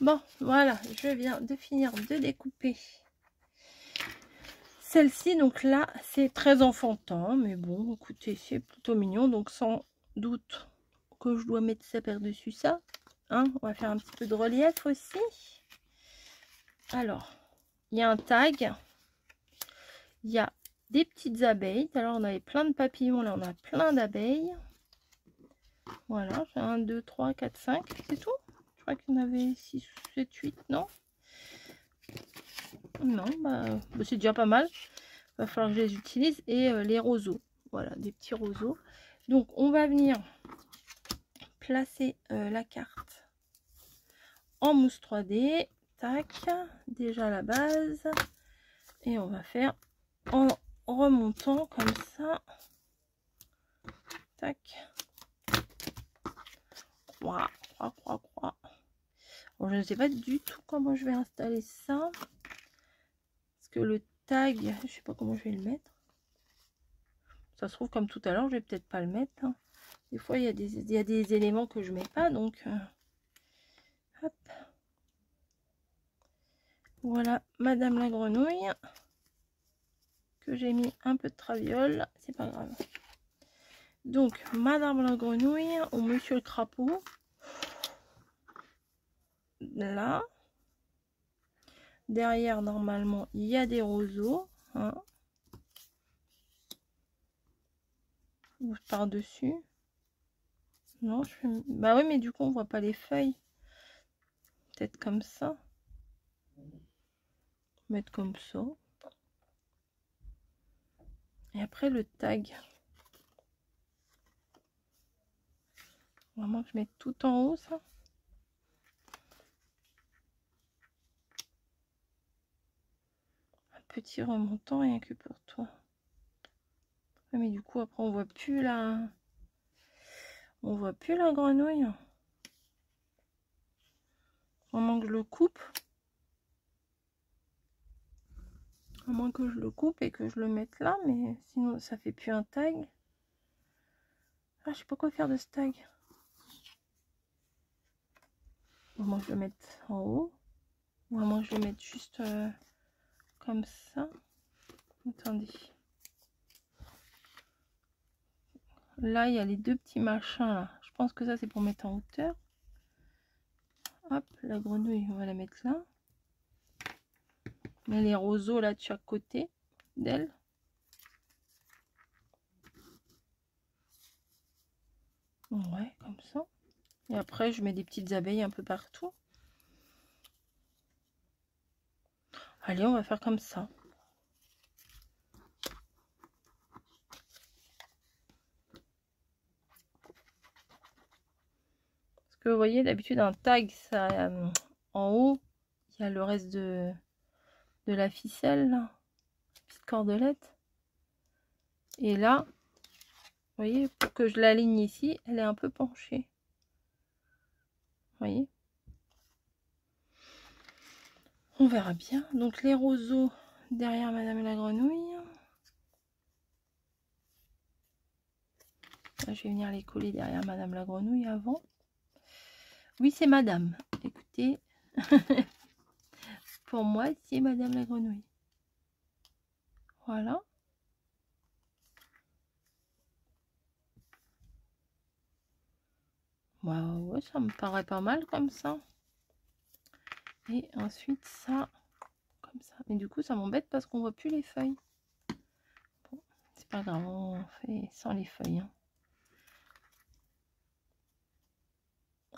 Bon, voilà, je viens de finir de découper celle-ci. Donc là, c'est très enfantin, mais bon, écoutez, c'est plutôt mignon. Donc sans doute que je dois mettre ça par-dessus ça. Hein, on va faire un petit peu de relief aussi. Alors, il y a un tag. Il y a des petites abeilles. Alors, on avait plein de papillons. Là, on a plein d'abeilles. Voilà, j'ai 1, 2, 3, 4, 5. C'est tout. Je crois qu'il y en avait 6, 7, 8, non? Non, bah c'est déjà pas mal. Va falloir que je les utilise. Et les roseaux. Voilà, des petits roseaux. Donc, on va venir placer la carte en mousse 3D. Tac, déjà la base. Et on va faire en remontant comme ça. Tac. Croix, croix, croix, croix. Bon, je ne sais pas du tout comment je vais installer ça. Parce que le tag, je sais pas comment je vais le mettre. Ça se trouve comme tout à l'heure, je vais peut-être pas le mettre. Hein. Des fois, il y a des éléments que je mets pas. Donc, hop. Voilà, Madame la Grenouille. Que j'ai mis un peu de traviole. C'est pas grave. Donc, Madame la Grenouille ou Monsieur le Crapaud. Là. Derrière, normalement, il y a des roseaux. Hein. Par-dessus. Non, je fais... Bah oui, mais du coup, on voit pas les feuilles. Peut-être comme ça. Mettre comme ça. Et après, le tag. Vraiment que je mette tout en haut, ça. Un petit remontant, rien que pour toi. Ouais, mais du coup, après, on voit plus la... On voit plus la grenouille. Vraiment que je le coupe. À moins que je le coupe et que je le mette là, mais sinon ça fait plus un tag. Ah, je sais pas quoi faire de ce tag. Au moins je le mette en haut. Ou à moins je le mette juste comme ça. Attendez. Là, il y a les deux petits machins là. Je pense que ça c'est pour mettre en hauteur. Hop, la grenouille, on va la mettre là. Mais les roseaux là de chaque côté d'elle. Ouais, comme ça. Et après, je mets des petites abeilles un peu partout. Allez, on va faire comme ça. Parce que vous voyez, d'habitude, un tag, ça, en haut, il y a le reste de la ficelle, là. Petite cordelette. Et là, vous voyez, pour que je l'aligne ici, elle est un peu penchée. Vous voyez? On verra bien. Donc les roseaux derrière Madame la Grenouille. Là, je vais venir les coller derrière Madame la Grenouille avant. Oui, c'est Madame. Écoutez, pour moi, c'est Madame la Grenouille. Voilà. Bah, ouais, ça me paraît pas mal comme ça. Et ensuite, ça, comme ça. Mais du coup, ça m'embête parce qu'on voit plus les feuilles. Bon, c'est pas grave, on fait sans les feuilles. Hein.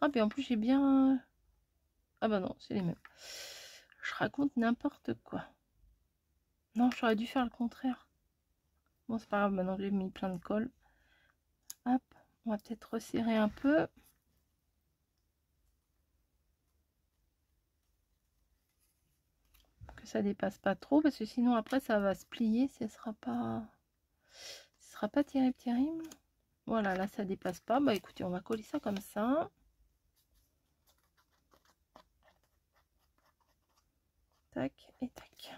Ah, puis en plus, j'ai bien... Ah bah non, c'est les mêmes. Je raconte n'importe quoi. Non, j'aurais dû faire le contraire. Bon, c'est pas grave, maintenant j'ai mis plein de colle. Hop, on va peut-être resserrer un peu. Que ça dépasse pas trop, parce que sinon après ça va se plier, ce sera pas terrible, terrible. Voilà, là ça dépasse pas. Bah écoutez, on va coller ça comme ça. Tac et tac.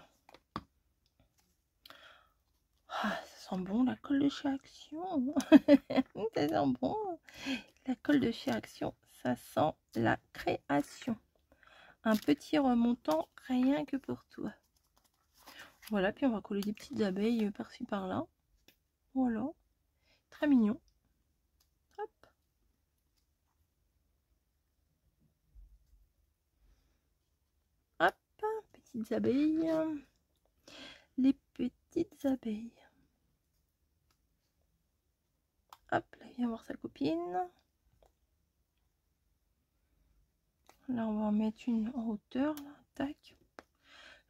Ah, ça sent bon la colle de chez Action. Ça sent bon. La colle de chez Action, ça sent la création. un petit remontant rien que pour toi. Voilà, puis on va coller des petites abeilles par-ci par-là. Voilà, très mignon. Hop. Hop, petites abeilles. Les petites abeilles. Hop, là, viens voir sa copine. Là, on va en mettre une en hauteur. Là. Tac.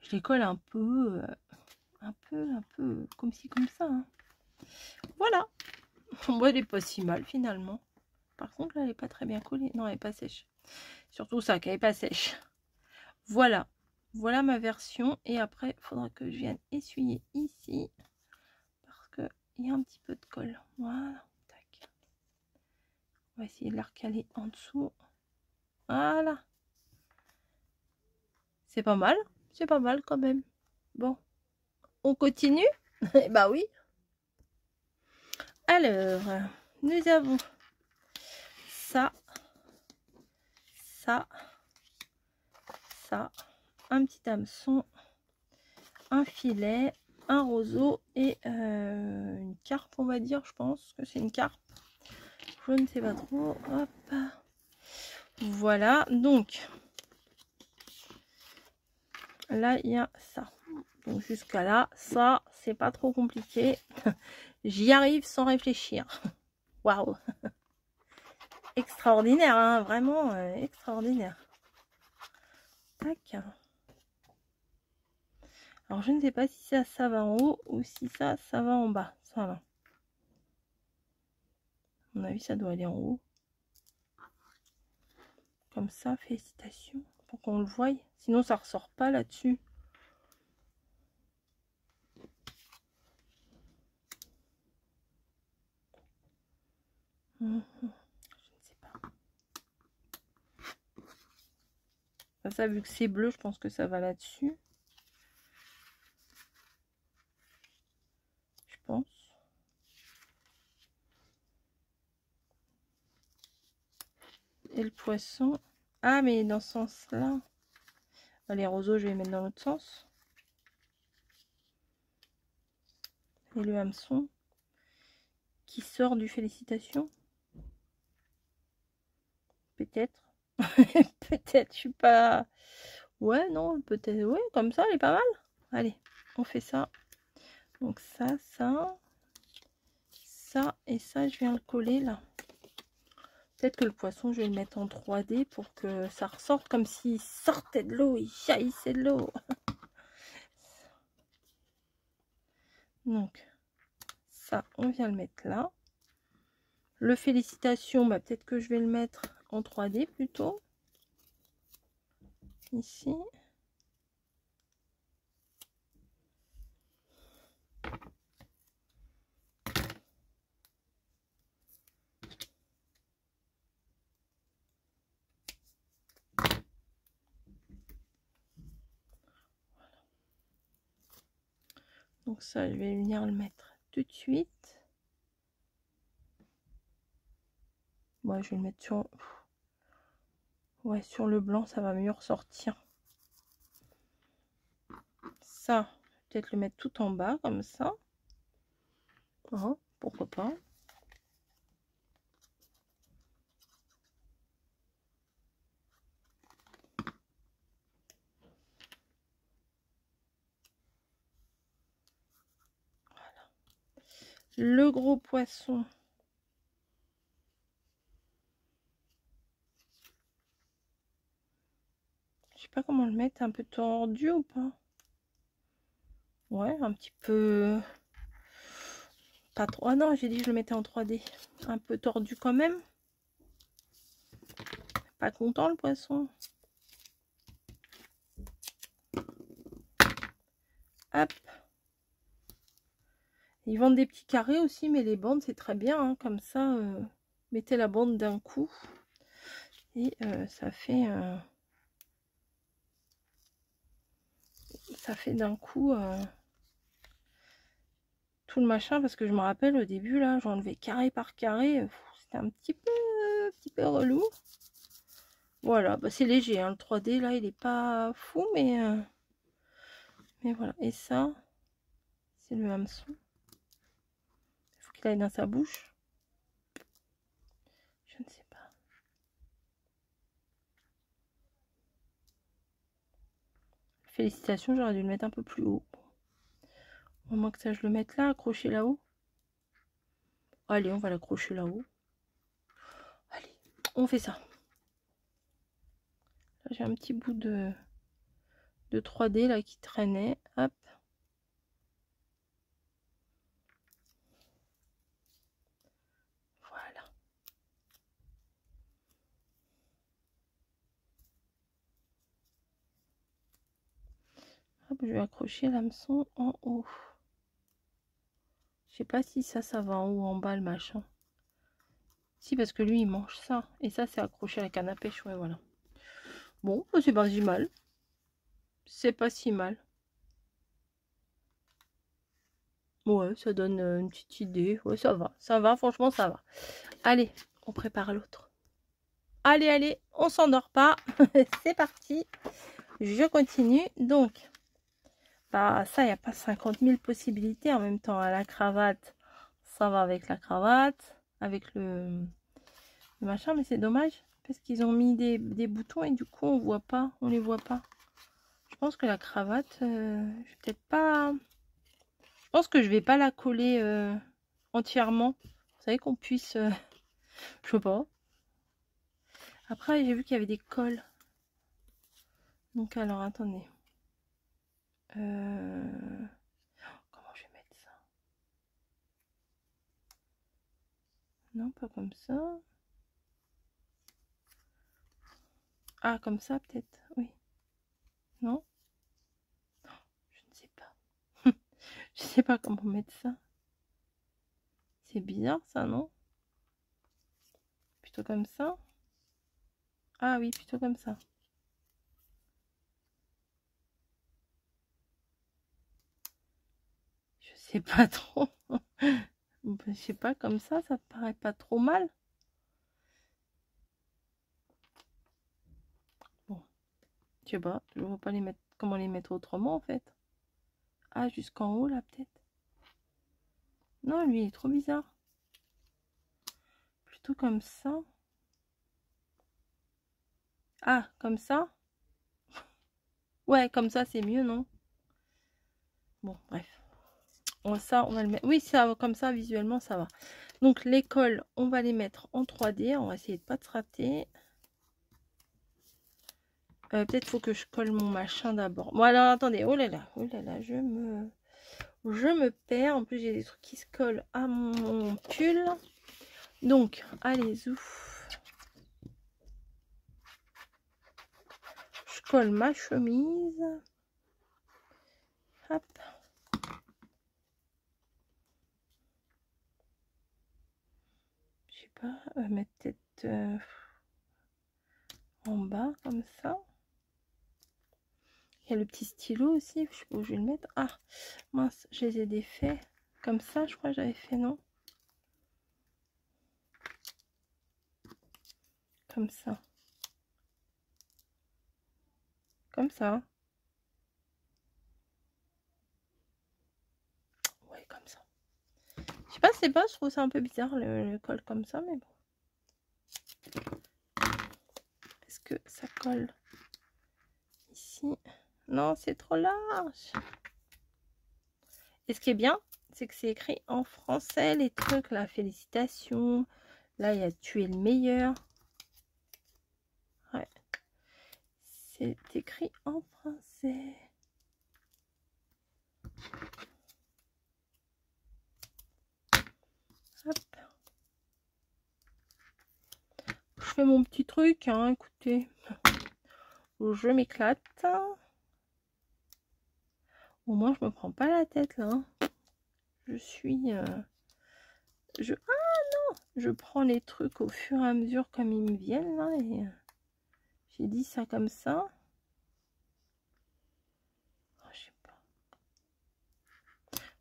Je les colle un peu comme ci, comme ça. Hein. Voilà. Bon, elle est pas si mal finalement. Par contre, là, elle est pas très bien collée. Non, elle est pas sèche. Surtout ça, qu'elle est pas sèche. Voilà. Voilà ma version. Et après, il faudra que je vienne essuyer ici. Parce qu'il y a un petit peu de colle. Voilà. Tac. On va essayer de la recaler en dessous. Voilà. C'est pas mal. C'est pas mal quand même. Bon. On continue? Bah oui. Alors, nous avons ça, ça, ça, un petit hameçon, un filet, un roseau et une carpe, on va dire. Je pense que c'est une carpe. Je ne sais pas trop. Hop. Voilà. Donc, là, il y a ça. Donc, jusqu'à là, ça, c'est pas trop compliqué. J'y arrive sans réfléchir. Waouh! Extraordinaire, hein, vraiment extraordinaire. Tac. Alors, je ne sais pas si ça va en haut ou si ça va en bas. Ça va. À mon avis, ça doit aller en haut. Comme ça, félicitations. Pour qu'on le voie. Sinon, ça ressort pas là-dessus. Je ne sais pas. Ça, vu que c'est bleu, je pense que ça va là-dessus. Je pense. Et le poisson. Ah, mais dans ce sens-là. Les roseaux, je vais les mettre dans l'autre sens. Et le hameçon qui sort du félicitations. Peut-être. Peut-être, je suis pas... Ouais, non, peut-être. Ouais, comme ça, elle est pas mal. Allez, on fait ça. Donc ça et ça, je viens le coller là. Peut-être que le poisson, je vais le mettre en 3D pour que ça ressorte comme s'il sortait de l'eau, il jaillissait de l'eau. Donc, ça, on vient le mettre là. Le félicitations, bah, peut-être que je vais le mettre en 3D plutôt. Ici. Donc ça, je vais venir le mettre tout de suite. Moi, je vais le mettre sur... Ouais, sur le blanc, ça va mieux ressortir. Ça, peut-être le mettre tout en bas, comme ça. Oh, pourquoi pas. Voilà. Le gros poisson. Je sais pas comment le mettre, un peu tordu ou pas. Ouais, un petit peu... Pas trop... Ah non, j'ai dit que je le mettais en 3D. Un peu tordu quand même. Pas content le poisson. Hop. Ils vendent des petits carrés aussi, mais les bandes, c'est très bien. Hein, comme ça, mettez la bande d'un coup. Et ça fait... ça fait d'un coup... tout le machin, parce que je me rappelle au début, là, j'enlevais carré par carré. C'était un petit peu relou. Voilà, bah c'est léger, hein, le 3D là il est pas fou, mais voilà. Et ça, c'est le hameçon. Il faut qu'il aille dans sa bouche. Je ne sais pas. Félicitations, j'aurais dû le mettre un peu plus haut. Au moins que ça, je le mette là, accroché là-haut. Allez, on va l'accrocher là-haut. Allez, on fait ça. Là, j'ai un petit bout de 3D là qui traînait. Hop. Voilà. Hop, je vais accrocher l'hameçon en haut. Je sais pas si ça va en haut ou en bas le machin. Si, parce que lui il mange ça. Et ça c'est accroché à la canne à pêche. Ouais, voilà. Bon, c'est pas si mal. C'est pas si mal. Ouais, ça donne une petite idée. Ouais, ça va, franchement, ça va. Allez, on prépare l'autre. Allez, allez, on s'endort pas. C'est parti. Je continue. Donc, bah, ça, il n'y a pas 50 000 possibilités en même temps. La cravate, ça va avec la cravate, avec le machin, mais c'est dommage. Parce qu'ils ont mis des boutons et du coup, on voit pas, on les voit pas. Je pense que la cravate, je vais peut-être pas... Je pense que je vais pas la coller entièrement. Vous savez qu'on puisse... je sais pas. Après, j'ai vu qu'il y avait des cols. Donc, alors, attendez. Comment je vais mettre ça? Non, pas comme ça. Ah, comme ça, peut-être. Oui. Non? Je ne sais pas. Je sais pas comment mettre ça. C'est bizarre, ça, non? Plutôt comme ça? Ah oui, plutôt comme ça. Je sais pas trop. Je sais pas, comme ça paraît pas trop mal. Bon, je sais pas, je vois pas les mettre, comment les mettre autrement en fait. Ah, jusqu'en haut là peut-être. Non, lui il est trop bizarre. Plutôt comme ça. Ah, comme ça. Ouais, comme ça c'est mieux, non? Bon, bref. Ça, on va le mettre. Oui, ça va comme ça, visuellement, ça va. Donc, les cols, on va les mettre en 3D. On va essayer de pas se rater. Peut-être faut que je colle mon machin d'abord. Bon, alors, attendez. Oh là là, je me perds. En plus, j'ai des trucs qui se collent à mon pull. Donc, allez, ouf. Je colle ma chemise. Hop. Je sais pas, mettre peut-être en bas, comme ça. Il y a le petit stylo aussi, je sais pas où je vais le mettre. Ah, mince, je les ai défaits. Comme ça, je crois que j'avais fait, non? Comme ça. Comme ça. Ouais, comme ça. Je sais pas, c'est pas, je trouve ça un peu bizarre le col comme ça, mais bon. Est-ce que ça colle ici? Non, c'est trop large. Et ce qui est bien, c'est que c'est écrit en français, les trucs là. Félicitations. Là, il y a tu es le meilleur. Ouais. C'est écrit en français. Hop. Je fais mon petit truc, hein, écoutez. Je m'éclate. Au moins, je me prends pas la tête là. Je suis... Ah non! Je prends les trucs au fur et à mesure comme ils me viennent là. Et j'ai dit ça comme ça. Oh, je sais pas.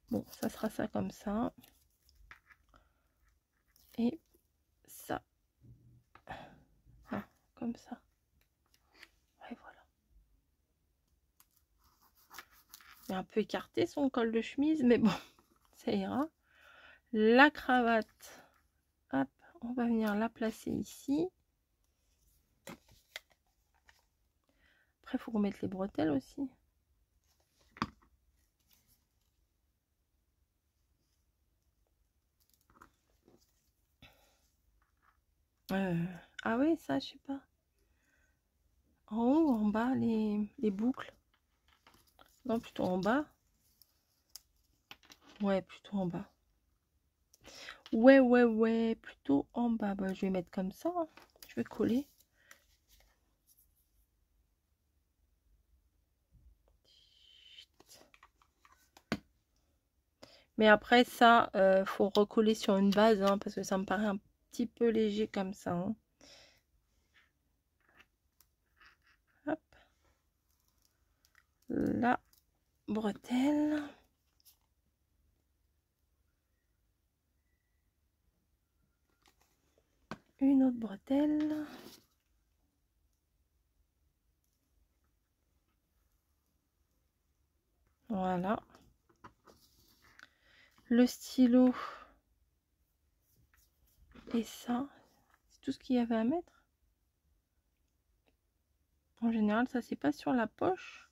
Bon, ça sera ça comme ça. Et ça. Ah, comme ça. C'est un peu écarté son col de chemise, mais bon, ça ira. La cravate, hop, on va venir la placer ici. Après, il faut qu'on mette les bretelles aussi. Ah oui, ça, je sais pas. En haut ou en bas, les boucles? Non, plutôt en bas. Ouais, plutôt en bas. Ouais, plutôt en bas. Bah, je vais mettre comme ça, hein. Je vais coller. Mais après, ça, faut recoller sur une base, hein, parce que ça me paraît un petit peu léger comme ça, hein. Hop. La bretelle. Une autre bretelle. Voilà. Le stylo. Et ça, c'est tout ce qu'il y avait à mettre. En général, ça c'est pas sur la poche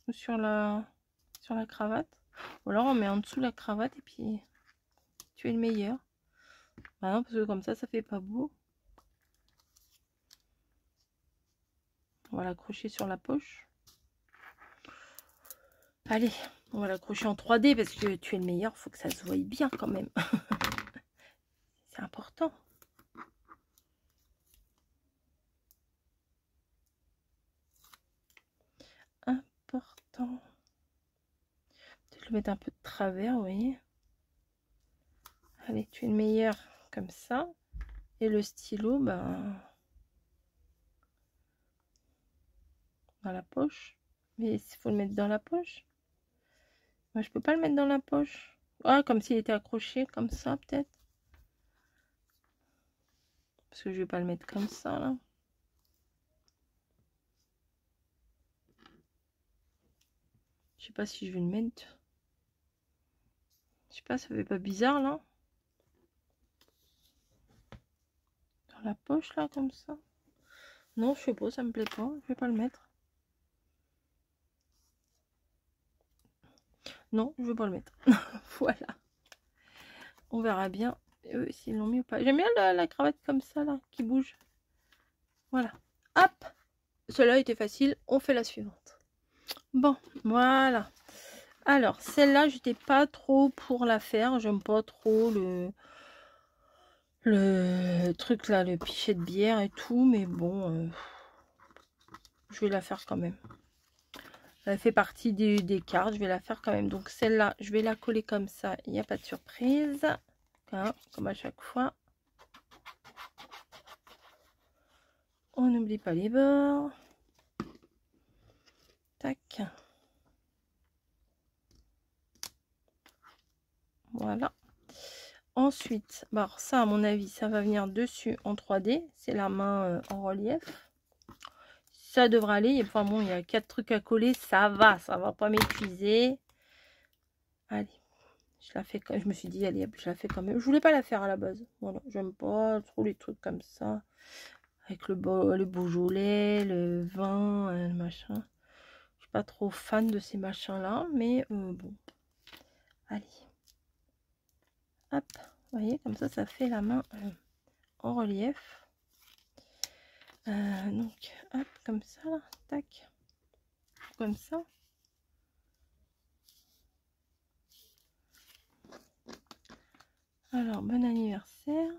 ou sur la cravate. Ou alors on met en dessous la cravate et puis tu es le meilleur. Bah non, parce que comme ça fait pas beau. On va l'accrocher sur la poche. Allez, on va l'accrocher en 3D parce que tu es le meilleur, faut que ça se voie bien quand même. C'est important. Important. Peut-être le mettre un peu de travers, vous voyez. Allez, tu es le meilleur comme ça. Et le stylo, ben, dans la poche. Mais il faut le mettre dans la poche. Moi, je peux pas le mettre dans la poche. Ah, comme s'il était accroché, comme ça, peut-être. Parce que je vais pas le mettre comme ça, là. Je sais pas si je vais le mettre. Je sais pas, ça fait pas bizarre, là. Dans la poche, là, comme ça. Non, je sais pas, ça me plaît pas. Je vais pas le mettre. Non, je vais pas le mettre. Voilà. On verra bien s'ils l'ont mis ou pas. J'aime bien la cravate comme ça, là, qui bouge. Voilà. Hop. Celle-là était facile. On fait la suivante. Bon, voilà. Alors, celle-là, j'étais pas trop pour la faire. J'aime pas trop le truc là, le pichet de bière et tout. Mais bon, je vais la faire quand même. Elle fait partie des cartes. Je vais la faire quand même. Donc, celle-là, je vais la coller comme ça. Il n'y a pas de surprise. Hein, comme à chaque fois. On n'oublie pas les bords. Tac. Voilà. Ensuite, bah alors ça, à mon avis, ça va venir dessus en 3D. C'est la main en relief. Ça devrait aller. Enfin bon, il y a 4 trucs à coller. Ça va pas m'épuiser. Allez, je la fais. Je me suis dit, allez, je la fais quand même. Je voulais pas la faire à la base. Voilà, j'aime pas trop les trucs comme ça. Avec le Beaujolais, le vin, le machin. Je suis pas trop fan de ces machins-là. Mais bon. Allez. Hop. Vous voyez, comme ça fait la main en relief. Donc, hop, comme ça, là, tac, comme ça. Alors, bon anniversaire.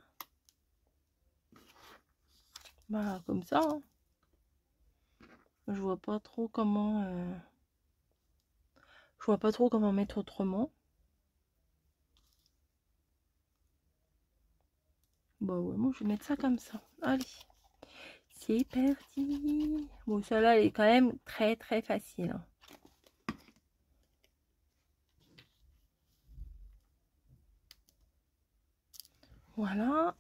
Voilà, comme ça. Hein. Je vois pas trop comment... Je vois pas trop comment mettre autrement. Bah ouais, moi je vais mettre ça comme ça. Allez, c'est parti. Bon, celle-là, elle est quand même très très facile. Hein. Voilà,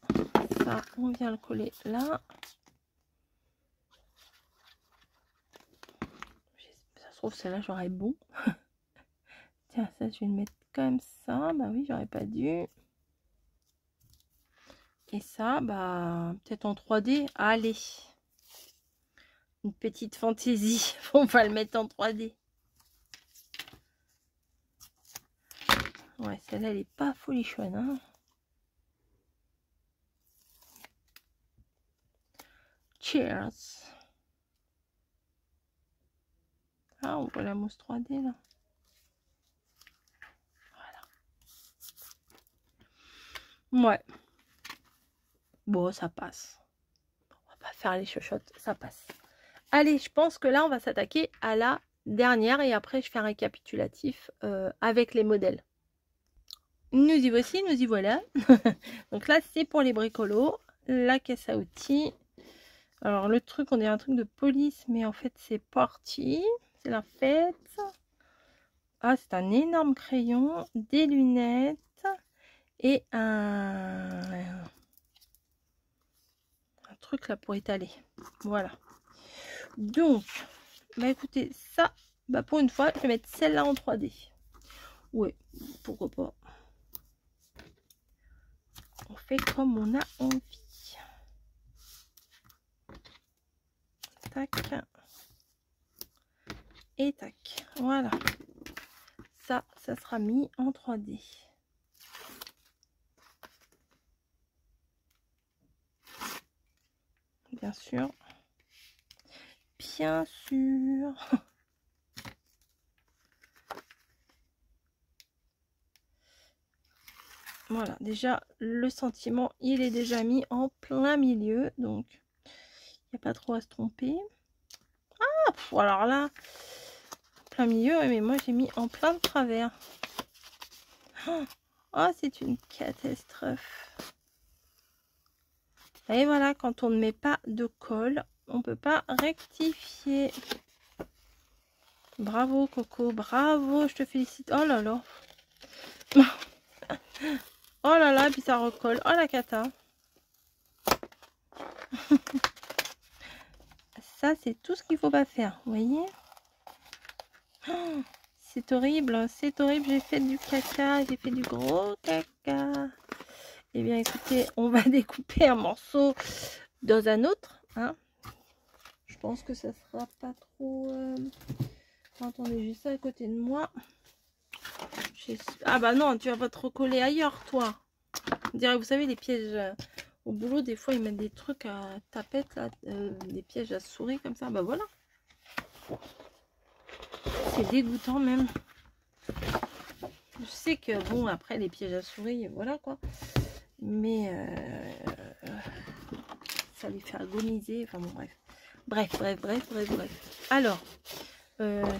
ça, on vient le coller là. trouve celle-là, j'aurais bon. Tiens, ça, je vais le mettre comme ça. Bah oui, j'aurais pas dû. Et ça, bah, peut-être en 3D. Allez. Une petite fantaisie. On va le mettre en 3D. Ouais, celle-là, elle est pas folichonne, hein. Cheers. Ah, on voit la mousse 3D, là. Voilà. Ouais. Bon, ça passe. On va pas faire les chochottes, ça passe. Allez, je pense que là, on va s'attaquer à la dernière. Et après, je fais un récapitulatif avec les modèles. Nous y voici, nous y voilà. Donc là, c'est pour les bricolos. La caisse à outils. Alors, le truc, on est un truc de police, mais en fait, c'est parti. C'est la fête. Ah, c'est un énorme crayon, des lunettes et un truc là pour étaler. Voilà. Donc, bah écoutez, ça, bah pour une fois, je vais mettre celle-là en 3D. Ouais, pourquoi pas. On fait comme on a envie. Tac. Et tac. Voilà. Ça sera mis en 3D. Bien sûr. Bien sûr. Voilà, déjà, le sentiment, il est déjà mis en plein milieu. Donc, il n'y a pas trop à se tromper. Ah, alors là, plein milieu, mais moi, j'ai mis en plein de travers. Oh, c'est une catastrophe. Et voilà, quand on ne met pas de colle, on ne peut pas rectifier. Bravo, Coco, bravo, je te félicite. Oh là là. Oh là là, puis ça recolle. Oh la cata. Ça, c'est tout ce qu'il faut pas faire, vous voyez. Oh, c'est horrible, j'ai fait du caca, j'ai fait du gros caca. Eh bien, écoutez, on va découper un morceau dans un autre, hein. Je pense que ça sera pas trop... Attendez, j'ai ça à côté de moi. Ah bah non, tu vas pas te recoller ailleurs, toi. On dirait, vous savez, les pièges au boulot, des fois, ils mettent des trucs à tapette, là, des pièges à souris, comme ça. Bah voilà. C'est dégoûtant, même. Je sais que, bon, après, les pièges à souris, voilà, quoi. Mais ça les fait agoniser. Enfin, bon, bref. Bref. Alors,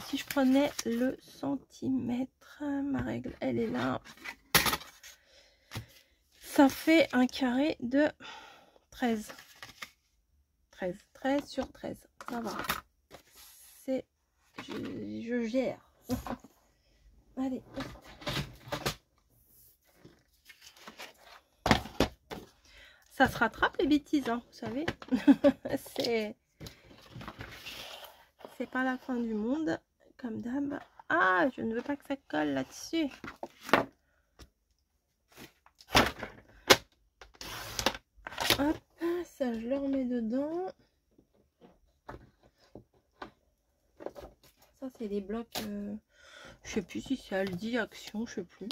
si je prenais le centimètre, ma règle, elle est là. Ça fait un carré de 13. 13 sur 13. Ça va. C'est... Je gère. Allez. Ça se rattrape les bêtises, hein, vous savez. C'est pas la fin du monde, comme d'hab. Ah, je ne veux pas que ça colle là-dessus. Hop, ça je le remets dedans. Ça c'est des blocs, je sais plus si c'est Aldi, Action, je sais plus.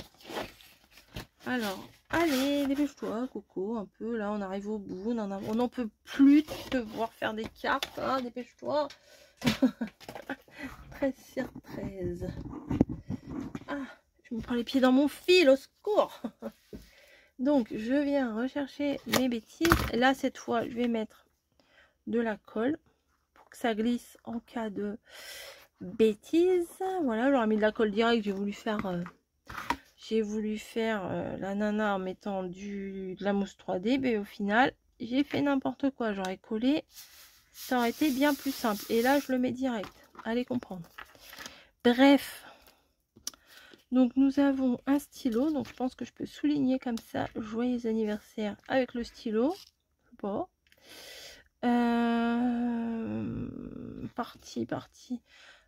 Alors, allez, dépêche-toi, Coco, un peu. Là, on arrive au bout. On n'en peut plus de te voir faire des cartes. Hein, dépêche-toi. 13 sur 13. Ah, je me prends les pieds dans mon fil, au secours. Donc, je viens rechercher mes bêtises. Là, cette fois, je vais mettre de la colle pour que ça glisse en cas de bêtises. Voilà, j'aurais mis de la colle directe. J'ai voulu faire la nana en mettant de la mousse 3D, mais au final, j'ai fait n'importe quoi. J'aurais collé, ça aurait été bien plus simple. Et là, je le mets direct. Allez comprendre. Bref. Donc, nous avons un stylo. Donc, je pense que je peux souligner comme ça. Joyeux anniversaire avec le stylo. Bon. Parti.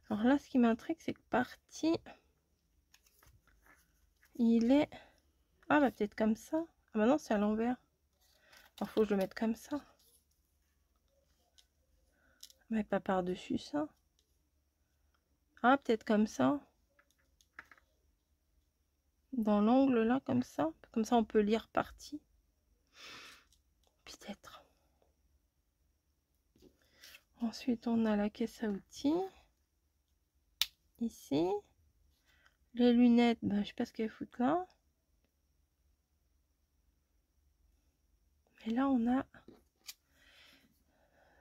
Alors là, ce qui m'intrigue, c'est que parti, il est... Ah, bah peut-être comme ça. Ah, bah non, c'est à l'envers. Alors, faut que je le mette comme ça. Mais pas par-dessus ça. Ah, peut-être comme ça. Dans l'angle là, comme ça. Comme ça, on peut lire partie. Peut-être. Ensuite, on a la caisse à outils. Ici. Les lunettes, bah, je sais pas ce qu'elles foutent là. Et là, on a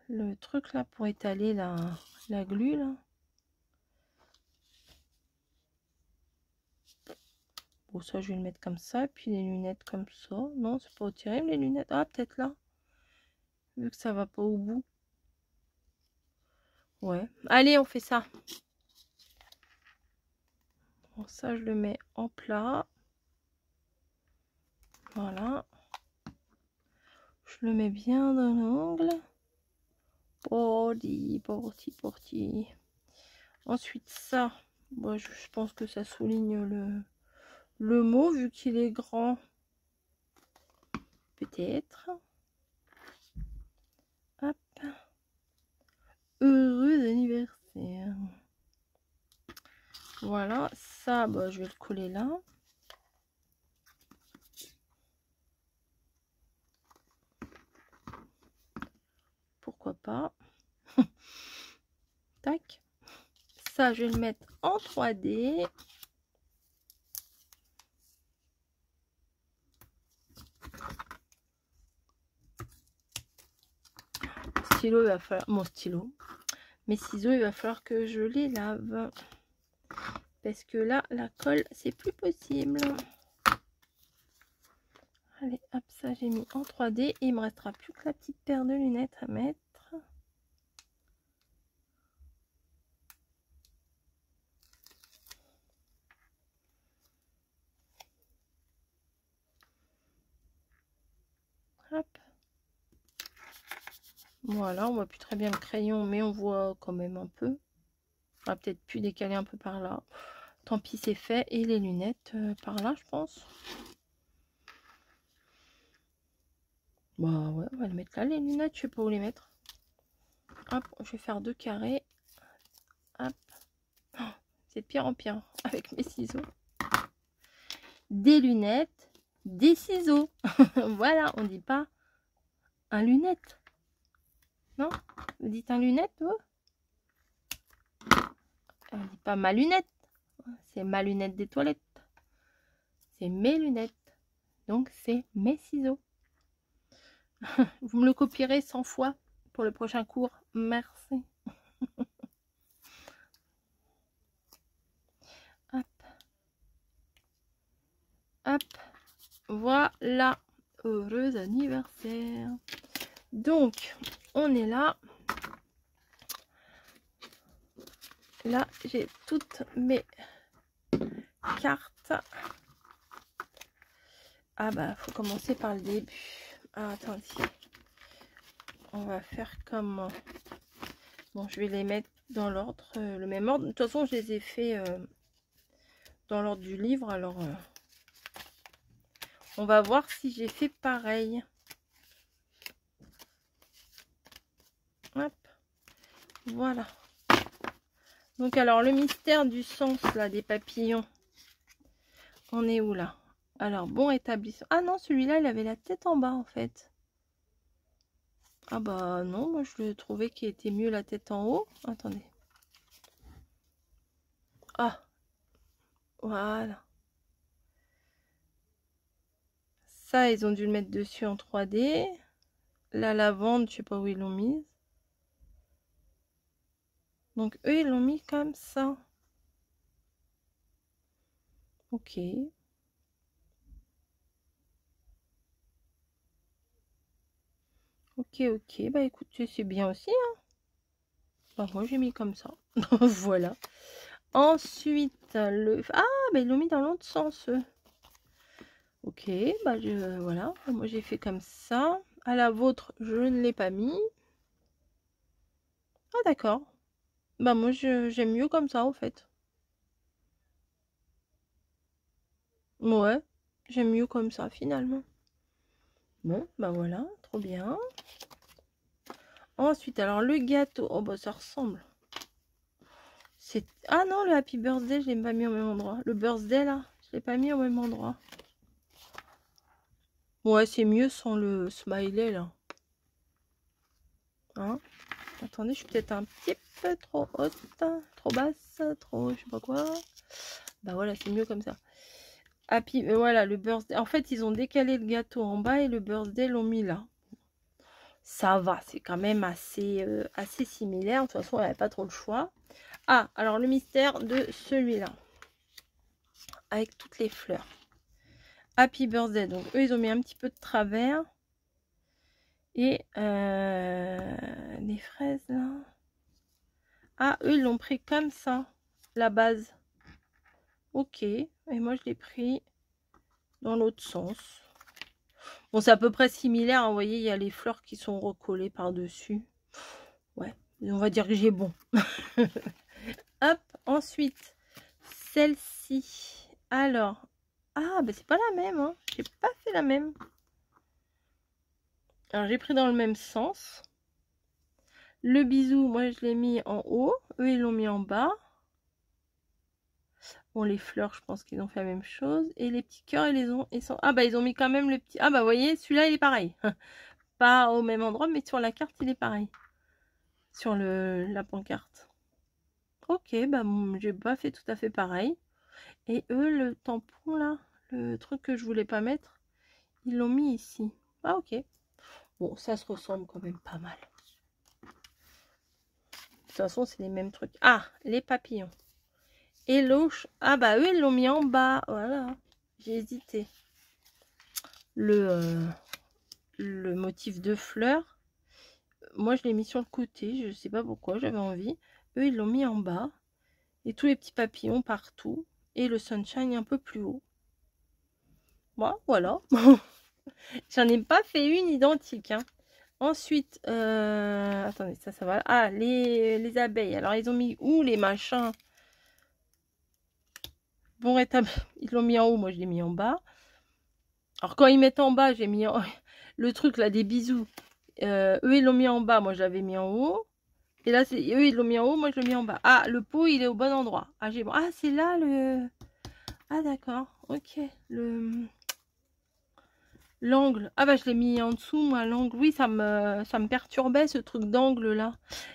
le truc là pour étaler la glu là. Bon, ça, je vais le mettre comme ça. Et puis les lunettes comme ça. Non, c'est pas terrible les lunettes. Ah, peut-être là. Vu que ça va pas au bout. Ouais. Allez, on fait ça. Bon, ça, je le mets en plat. Voilà. Je le mets bien dans l'angle. Porti. Ensuite, ça. Bon, je pense que ça souligne le mot, vu qu'il est grand. Peut-être. Hop. Heureux anniversaire. Voilà, ça, bah, je vais le coller là. Pourquoi pas. Tac. Ça, je vais le mettre en 3D. Stylo, il va falloir... Mon stylo. Mes ciseaux, il va falloir que je les lave. Parce que là, la colle, c'est plus possible. Allez, hop, ça, j'ai mis en 3D. Et il me restera plus que la petite paire de lunettes à mettre. Hop. Voilà, on voit plus très bien le crayon, mais on voit quand même un peu. On va peut-être plus décaler un peu par là. Tant pis, c'est fait. Et les lunettes par là, je pense. Bah ouais, on va le mettre là, les lunettes. Je sais pas où les mettre. Hop, je vais faire 2 carrés. Hop. Oh, c'est de pire en pire avec mes ciseaux. Des lunettes, des ciseaux. Voilà, on dit pas un lunette. Non? Vous dites un lunette, vous? On dit pas ma lunette. C'est ma lunette des toilettes. C'est mes lunettes. Donc, c'est mes ciseaux. Vous me le copierez 100 fois pour le prochain cours. Merci. Hop. Hop. Voilà. Heureux anniversaire. Donc, on est là. Là, j'ai toutes mes cartes. Ah bah, faut commencer par le début. Ah, attendez. On va faire comme... Bon, je vais les mettre dans l'ordre, le même ordre. De toute façon, je les ai fait dans l'ordre du livre. Alors, on va voir si j'ai fait pareil. Hop. Voilà. Donc, alors, le mystère du sens, là, des papillons. On est où, là? Alors, bon établissement. Ah non, celui-là, il avait la tête en bas, en fait. Ah bah non, moi je le trouvais qu'il était mieux la tête en haut. Attendez. Ah, voilà. Ça, ils ont dû le mettre dessus en 3D. La lavande, je sais pas où ils l'ont mise. Donc eux, ils l'ont mis comme ça. Ok. Ok. Bah écoutez, c'est bien aussi. Hein. Bah moi, j'ai mis comme ça. Voilà. Ensuite, le... Ah, bah ils l'ont mis dans l'autre sens, eux. Ok, bah voilà. Moi, j'ai fait comme ça. À la vôtre, je ne l'ai pas mis. Ah, d'accord. Bah moi j'aime mieux comme ça en fait. Ouais, j'aime mieux comme ça finalement. Bon, bah voilà, trop bien. Ensuite, alors le gâteau, oh bah ça ressemble. C'est... Ah non, le Happy Birthday, je l'ai pas mis au même endroit. Le birthday là, je l'ai pas mis au même endroit. Ouais, c'est mieux sans le smiley là. Hein? Attendez, je suis peut-être un petit peu trop haute, trop basse, trop je sais pas quoi. Bah voilà, c'est mieux comme ça. Happy, voilà, le birthday. En fait, ils ont décalé le gâteau en bas et le birthday l'ont mis là. Ça va, c'est quand même assez, assez similaire. De toute façon, il n'y avait pas trop le choix. Ah, alors le mystère de celui-là. Avec toutes les fleurs. Happy Birthday. Donc, eux, ils ont mis un petit peu de travers. Et les fraises, là. Ah, eux, ils l'ont pris comme ça. La base. Ok. Et moi, je l'ai pris dans l'autre sens. Bon, c'est à peu près similaire. Hein. Vous voyez, il y a les fleurs qui sont recollées par-dessus. Ouais. Et on va dire que j'ai bon. Hop. Ensuite, celle-ci. Alors. Ah, ben c'est pas la même. Hein. J'ai pas fait la même. Alors, j'ai pris dans le même sens. Le bisou, moi, je l'ai mis en haut. Eux, ils l'ont mis en bas. Bon, les fleurs, je pense qu'ils ont fait la même chose. Et les petits cœurs, ah, bah, ils ont mis quand même le petit... Ah, bah, vous voyez, celui-là, il est pareil. Pas au même endroit, mais sur la carte, il est pareil. Sur la pancarte. Ok, bah, j'ai pas fait tout à fait pareil. Et eux, le tampon, là, le truc que je voulais pas mettre, ils l'ont mis ici. Ah, ok. Bon, ça se ressemble quand même pas mal. De toute façon, c'est les mêmes trucs. Ah, les papillons. Et l'auche. Ah bah eux, ils l'ont mis en bas. Voilà. J'ai hésité. Le motif de fleurs. Moi, je l'ai mis sur le côté. Je sais pas pourquoi. J'avais envie. Eux, ils l'ont mis en bas. Et tous les petits papillons partout. Et le sunshine un peu plus haut. Bon, voilà. J'en ai pas fait une identique. Hein. Ensuite, attendez, ça va. Ah, les abeilles. Alors, ils ont mis où les machins? Bon, ils l'ont mis en haut. Moi, je l'ai mis en bas. Alors, quand ils mettent en bas, j'ai mis le truc là des bisous. Eux, ils l'ont mis en bas. Moi, je l'avais mis en haut. Et là, eux, ils l'ont mis en haut. Moi, je l'ai mis en bas. Ah, le pot, il est au bon endroit. Ah, ah c'est là le... Ah, d'accord. Ok. L'angle. Ah, bah, je l'ai mis en dessous, moi, l'angle. Oui, ça me perturbait, ce truc d'angle là.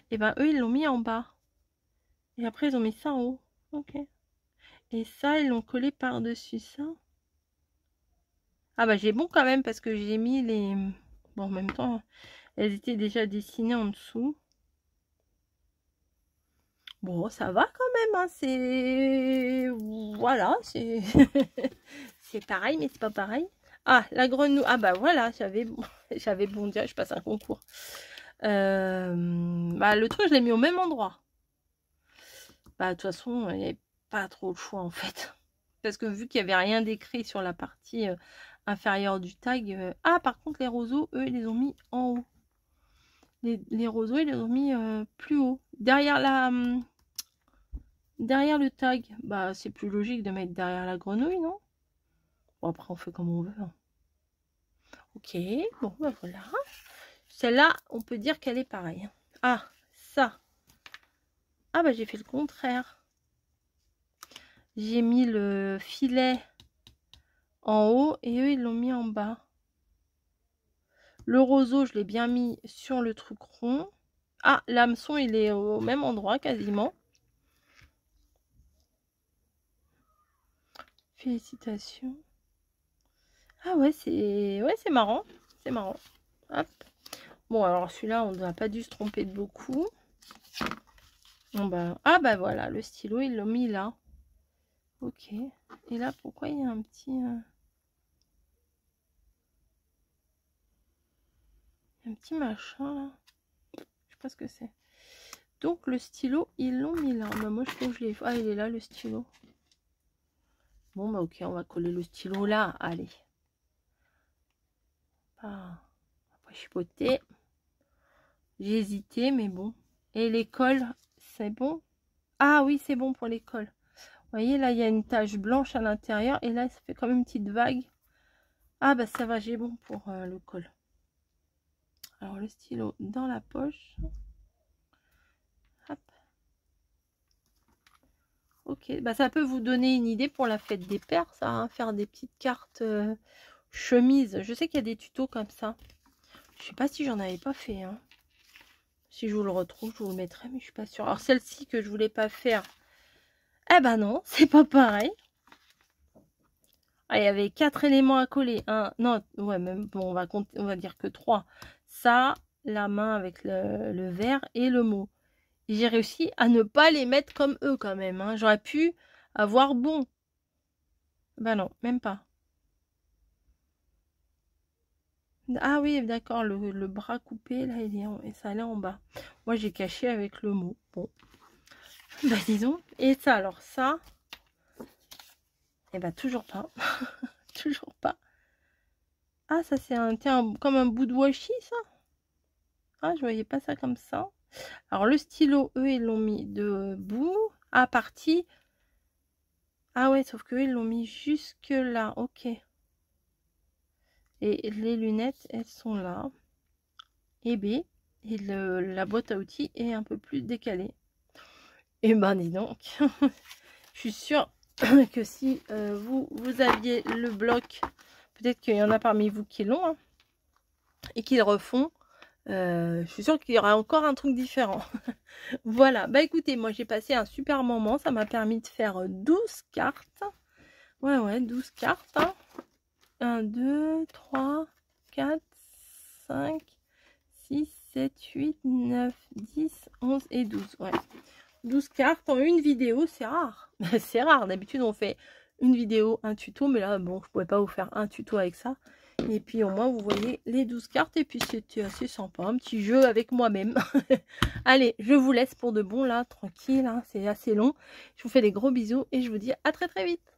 Et ben, eux, ils l'ont mis en bas. Et après, ils ont mis ça en haut. Ok. Et ça, ils l'ont collé par-dessus ça. Ah, bah, j'ai bon quand même parce que j'ai mis les... Bon, en même temps... Elles étaient déjà dessinées en dessous. Bon, ça va quand même. Hein, c'est... Voilà, c'est... c'est pareil, mais c'est pas pareil. Ah, la grenouille. Ah bah voilà, j'avais bon dire, je passe un concours. Bah, le truc, je l'ai mis au même endroit. Bah, de toute façon, il n'y avait pas trop le choix en fait. Parce que vu qu'il n'y avait rien d'écrit sur la partie inférieure du tag... Ah, par contre, les roseaux, eux, ils les ont mis en haut. Les roseaux, ils les ont mis plus haut. Derrière derrière le tag. Bah, c'est plus logique de mettre derrière la grenouille, non? Bon, après, on fait comme on veut. Hein. Ok, bon, bah voilà. Celle-là, on peut dire qu'elle est pareille. Ah, ça. Ah, bah, j'ai fait le contraire. J'ai mis le filet en haut et eux, ils l'ont mis en bas. Le roseau, je l'ai bien mis sur le truc rond. Ah, l'hameçon, il est au même endroit quasiment. Félicitations. Ah ouais, c'est marrant. C'est marrant. Hop. Bon, alors celui-là, on n'a pas dû se tromper de beaucoup. Bon, bah... Ah bah voilà, le stylo, ils l'ont mis là. Ok. Et là, pourquoi il y a un petit... un petit machin là. Je sais pas ce que c'est. Donc le stylo, ils l'ont mis là. Bah, moi, je trouve que je l'ai... Ah, il est là, le stylo. Bon, bah ok, on va coller le stylo là. Allez. Pas chipoter. J'ai hésité, mais bon. Et l'école, c'est bon. Ah oui, c'est bon pour les cols. Vous voyez, là, il y a une tache blanche à l'intérieur. Et là, ça fait comme une petite vague. Ah, bah ça va, j'ai bon pour le col. Alors, le stylo dans la poche. Hop. Ok, bah ça peut vous donner une idée pour la fête des pères, ça, hein, faire des petites cartes chemises. Je sais qu'il y a des tutos comme ça. Je sais pas si j'en avais pas fait, hein. Si je vous le retrouve, je vous le mettrai, mais je suis pas sûre. Alors celle-ci que je voulais pas faire, eh ben non, c'est pas pareil. Ah, il y avait 4 éléments à coller. Non, ouais, même bon, on va compter, on va dire que 3. Ça, la main avec le vert et le mot. J'ai réussi à ne pas les mettre comme eux quand même, hein. J'aurais pu avoir bon. Ben non, même pas. Ah oui, d'accord, le bras coupé, là, et ça allait en bas. Moi, j'ai caché avec le mot. Bon. Bah, disons. Et ça, alors ça. Et bah, toujours pas. Toujours pas. Ah, ça, c'est comme un bout de washi, ça. Ah, je voyais pas ça comme ça. Alors, le stylo, eux, ils l'ont mis debout. À partie. Ah ouais, sauf qu'eux, ils l'ont mis jusque là. Ok. Et les lunettes, elles sont là. Et B. Et la boîte à outils est un peu plus décalée. Et ben, dis donc. Je suis sûre que si vous aviez le bloc, peut-être qu'il y en a parmi vous qui l'ont, hein, et qui le refont, je suis sûre qu'il y aura encore un truc différent. Voilà, bah écoutez, moi j'ai passé un super moment, ça m'a permis de faire 12 cartes. Ouais, 12 cartes. Hein. 1, 2, 3, 4, 5, 6, 7, 8, 9, 10, 11 et 12. Ouais. 12 cartes en une vidéo, c'est rare. C'est rare, d'habitude on fait une vidéo, un tuto, mais là, bon, je pouvais pas vous faire un tuto avec ça. Et puis au moins, vous voyez les 12 cartes, et puis c'était assez sympa, un petit jeu avec moi-même. Allez, je vous laisse pour de bon, là, tranquille, hein, c'est assez long. Je vous fais des gros bisous, et je vous dis à très très vite.